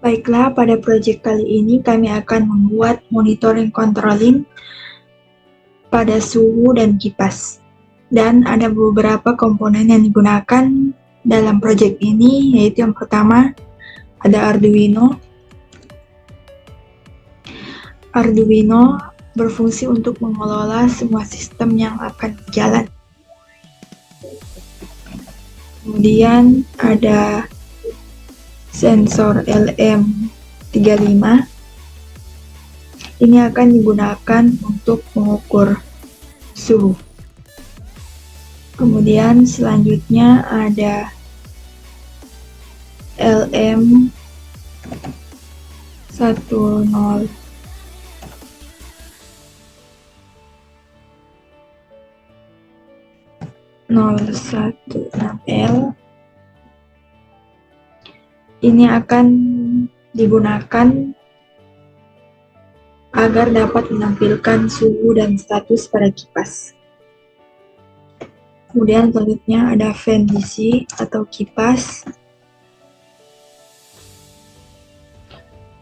Baiklah, pada proyek kali ini kami akan membuat monitoring controlling pada suhu dan kipas. Dan ada beberapa komponen yang digunakan dalam proyek ini, yaitu yang pertama ada Arduino. Arduino berfungsi untuk mengelola semua sistem yang akan berjalan. Kemudian ada sensor LM35. Ini akan digunakan untuk mengukur suhu. Kemudian selanjutnya ada LM10 016L. Ini akan digunakan agar dapat menampilkan suhu dan status pada kipas. Kemudian selanjutnya ada fan DC atau kipas.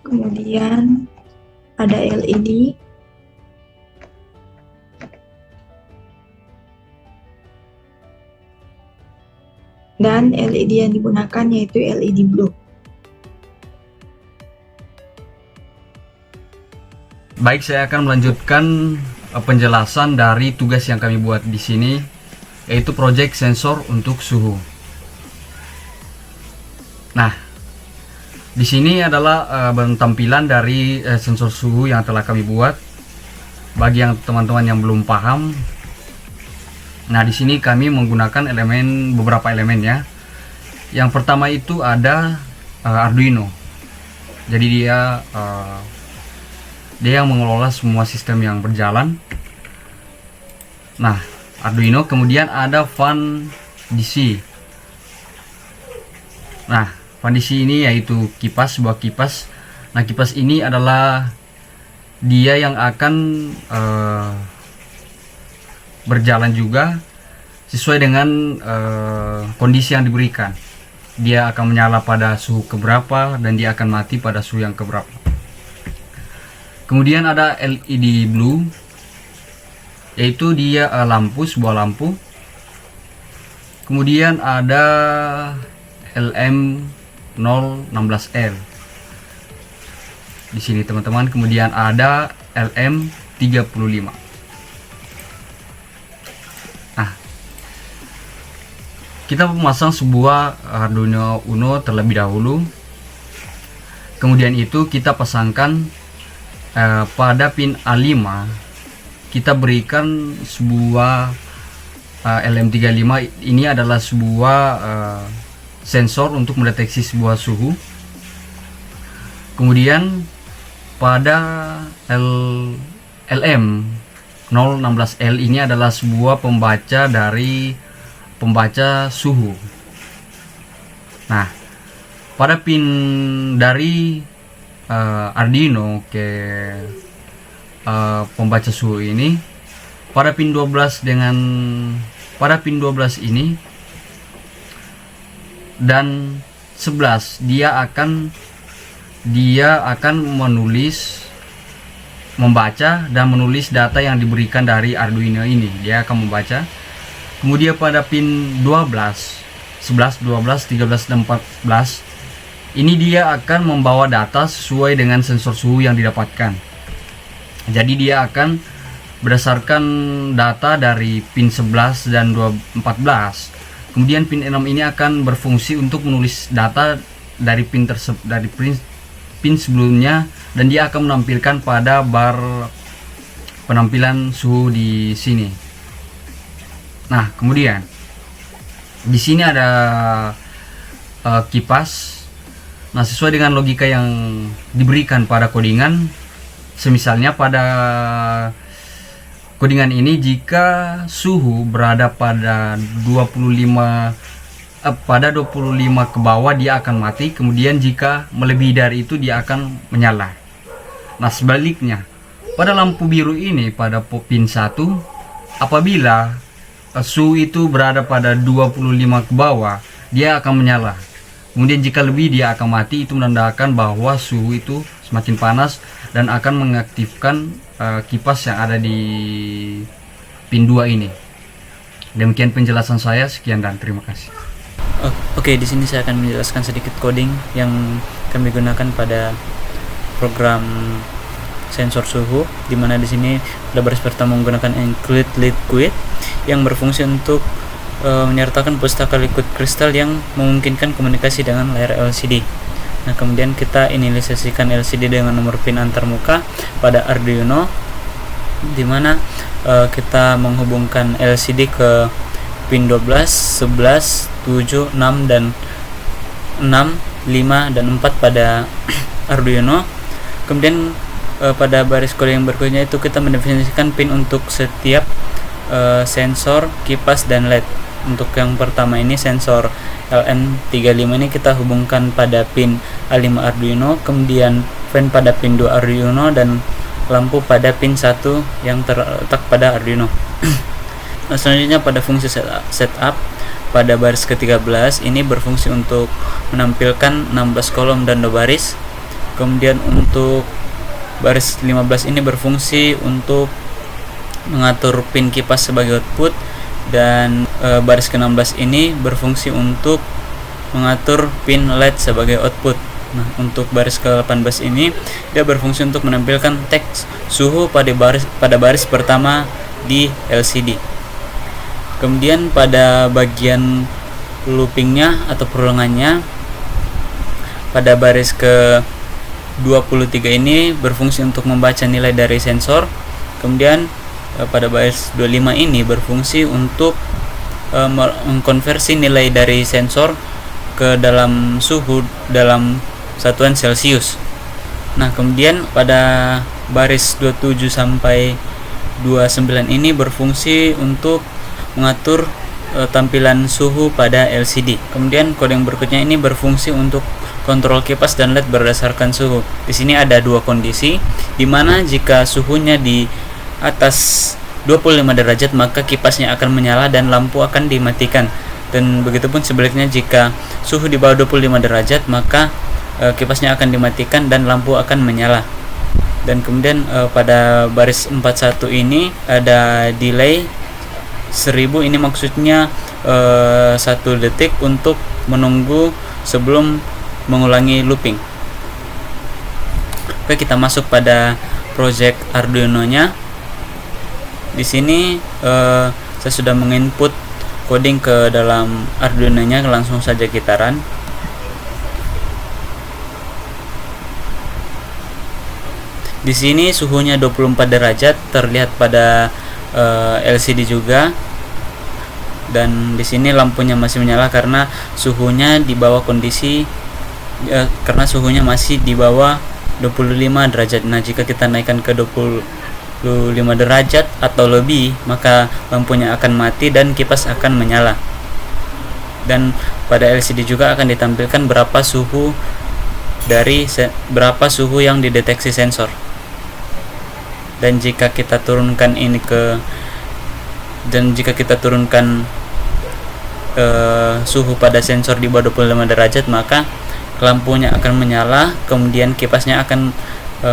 Kemudian ada LED. Dan LED yang digunakan yaitu LED blue. Baik, saya akan melanjutkan penjelasan dari tugas yang kami buat di sini, yaitu project sensor untuk suhu. Nah, di sini adalah tampilan dari sensor suhu yang telah kami buat. Bagi yang teman-teman yang belum paham, nah di sini kami menggunakan beberapa elemen ya. Yang pertama itu ada Arduino. Jadi dia yang mengelola semua sistem yang berjalan. Nah, Arduino. Kemudian ada fan DC. Nah, fan DC ini yaitu kipas, sebuah kipas. Nah, kipas ini adalah dia yang akan berjalan juga sesuai dengan kondisi yang diberikan. Dia akan menyala pada suhu keberapa dan dia akan mati pada suhu yang keberapa. Kemudian ada LED blue, yaitu dia sebuah lampu. Kemudian ada LM016L di sini teman-teman. Kemudian ada LM35. Nah, kita memasang sebuah Arduino Uno terlebih dahulu. Kemudian itu kita pasangkan pada pin A5. Kita berikan sebuah LM35. Ini adalah sebuah sensor untuk mendeteksi sebuah suhu. Kemudian pada LM016L ini adalah sebuah pembaca dari pembaca suhu. Nah, pada pin dari Arduino ke pembaca suhu ini, pada pin 12 ini dan 11 dia akan membaca dan menulis data yang diberikan dari Arduino ini. Dia akan membaca. Kemudian pada pin 12, 11, 12, 13 dan 14 ini dia akan membawa data sesuai dengan sensor suhu yang didapatkan. Jadi dia akan berdasarkan data dari pin 11 dan 14. Kemudian pin 6 ini akan berfungsi untuk menulis data dari pin sebelumnya, dan dia akan menampilkan pada bar penampilan suhu di sini. Nah, kemudian di sini ada kipas. Nah, sesuai dengan logika yang diberikan pada codingan, semisalnya pada codingan ini jika suhu berada pada 25 ke bawah dia akan mati. Kemudian jika melebihi dari itu dia akan menyala. Nah, sebaliknya pada lampu biru ini pada pin 1, apabila suhu itu berada pada 25 ke bawah dia akan menyala. Kemudian jika lebih dia akan mati, itu menandakan bahwa suhu itu semakin panas dan akan mengaktifkan kipas yang ada di pin 2 ini. Demikian penjelasan saya, sekian dan terima kasih. Oke, di sini saya akan menjelaskan sedikit coding yang kami gunakan pada program sensor suhu, di mana di sini pada baris pertama menggunakan include liquid yang berfungsi untuk menyertakan pustaka liquid kristal yang memungkinkan komunikasi dengan layar LCD. Nah, kemudian kita inisialisasikan LCD dengan nomor pin antarmuka pada Arduino, di mana kita menghubungkan LCD ke pin 12, 11, 7, 6 dan 6, 5 dan 4 pada Arduino. Kemudian pada baris kode yang berikutnya itu kita mendefinisikan pin untuk setiap sensor, kipas dan LED. Untuk yang pertama ini sensor LN35 ini kita hubungkan pada pin A5 Arduino, kemudian fan pada pin 2 Arduino dan lampu pada pin 1 yang terletak pada Arduino. Nah, selanjutnya pada fungsi setup pada baris ke-13 ini berfungsi untuk menampilkan 16 kolom dan 2 baris. Kemudian untuk baris 15 ini berfungsi untuk mengatur pin kipas sebagai output, dan baris ke-16 ini berfungsi untuk mengatur pin LED sebagai output. Nah, untuk baris ke-18 ini dia berfungsi untuk menampilkan teks suhu pada baris pertama di LCD. Kemudian pada bagian loopingnya atau perulangannya pada baris ke-23 ini berfungsi untuk membaca nilai dari sensor. Kemudian pada baris 25 ini berfungsi untuk mengkonversi nilai dari sensor ke dalam suhu dalam satuan Celcius. Nah, kemudian pada baris 27 sampai 29 ini berfungsi untuk mengatur tampilan suhu pada LCD. Kemudian kode yang berikutnya ini berfungsi untuk kontrol kipas dan LED berdasarkan suhu. Di sini ada dua kondisi, di mana jika suhunya di atas 25 derajat maka kipasnya akan menyala dan lampu akan dimatikan. Dan begitupun sebaliknya, jika suhu di bawah 25 derajat maka kipasnya akan dimatikan dan lampu akan menyala. Dan kemudian pada baris 41 ini ada delay 1000, ini maksudnya 1 detik untuk menunggu sebelum mengulangi looping. Oke, kita masuk pada project Arduino nya. Di sini saya sudah menginput coding ke dalam Arduino nya, langsung saja kita run. Di sini suhunya 24 derajat terlihat pada LCD juga, dan di sini lampunya masih menyala karena suhunya di bawah kondisi karena suhunya masih di bawah 25 derajat. Nah, jika kita naikkan ke 25 derajat atau lebih maka lampunya akan mati dan kipas akan menyala. Dan pada LCD juga akan ditampilkan berapa suhu yang dideteksi sensor. Dan jika kita turunkan suhu pada sensor di bawah 25 derajat maka lampunya akan menyala, kemudian kipasnya akan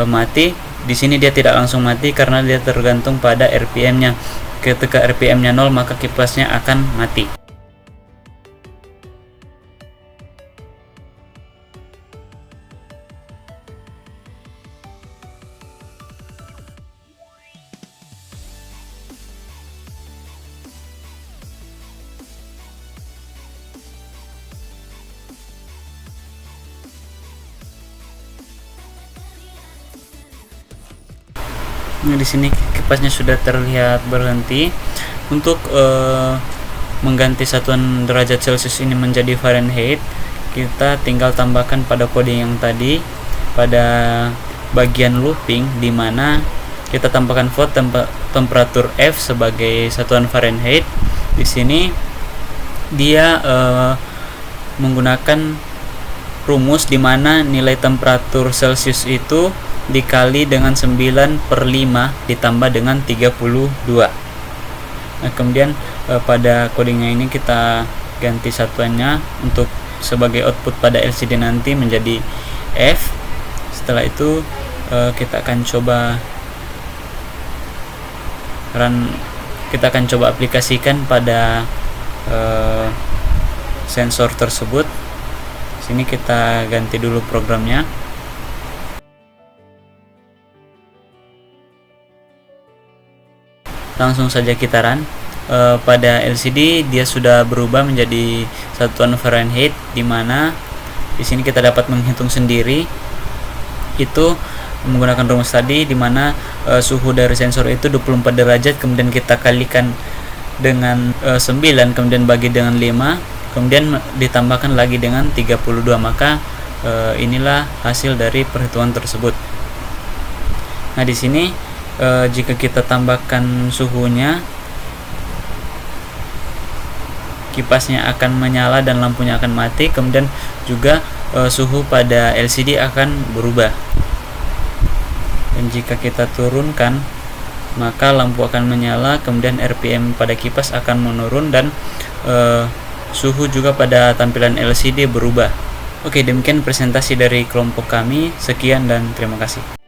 mati. Di sini dia tidak langsung mati karena dia tergantung pada RPM-nya. Ketika RPM-nya 0 maka kipasnya akan mati. Nah, di sini kipasnya sudah terlihat berhenti. Untuk mengganti satuan derajat Celcius ini menjadi Fahrenheit, kita tinggal tambahkan pada kode yang tadi pada bagian looping, di mana kita tambahkan volt temperatur F sebagai satuan Fahrenheit. Di sini dia menggunakan rumus di mana nilai temperatur Celcius itu dikali dengan 9/5 ditambah dengan 32. Nah, kemudian pada codingnya ini kita ganti satuannya. Untuk sebagai output pada LCD nanti menjadi F. Setelah itu kita akan coba aplikasikan pada sensor tersebut. Sini kita ganti dulu programnya. Langsung saja kita run. Pada LCD dia sudah berubah menjadi satuan Fahrenheit, di mana di sini kita dapat menghitung sendiri itu menggunakan rumus tadi, di mana suhu dari sensor itu 24 derajat, kemudian kita kalikan dengan 9, kemudian bagi dengan 5, kemudian ditambahkan lagi dengan 32, maka inilah hasil dari perhitungan tersebut. Nah, di sini jika kita tambahkan suhunya, kipasnya akan menyala dan lampunya akan mati, kemudian juga suhu pada LCD akan berubah. Dan jika kita turunkan, maka lampu akan menyala, kemudian RPM pada kipas akan menurun, dan suhu juga pada tampilan LCD berubah. Oke, demikian presentasi dari kelompok kami. Sekian dan terima kasih.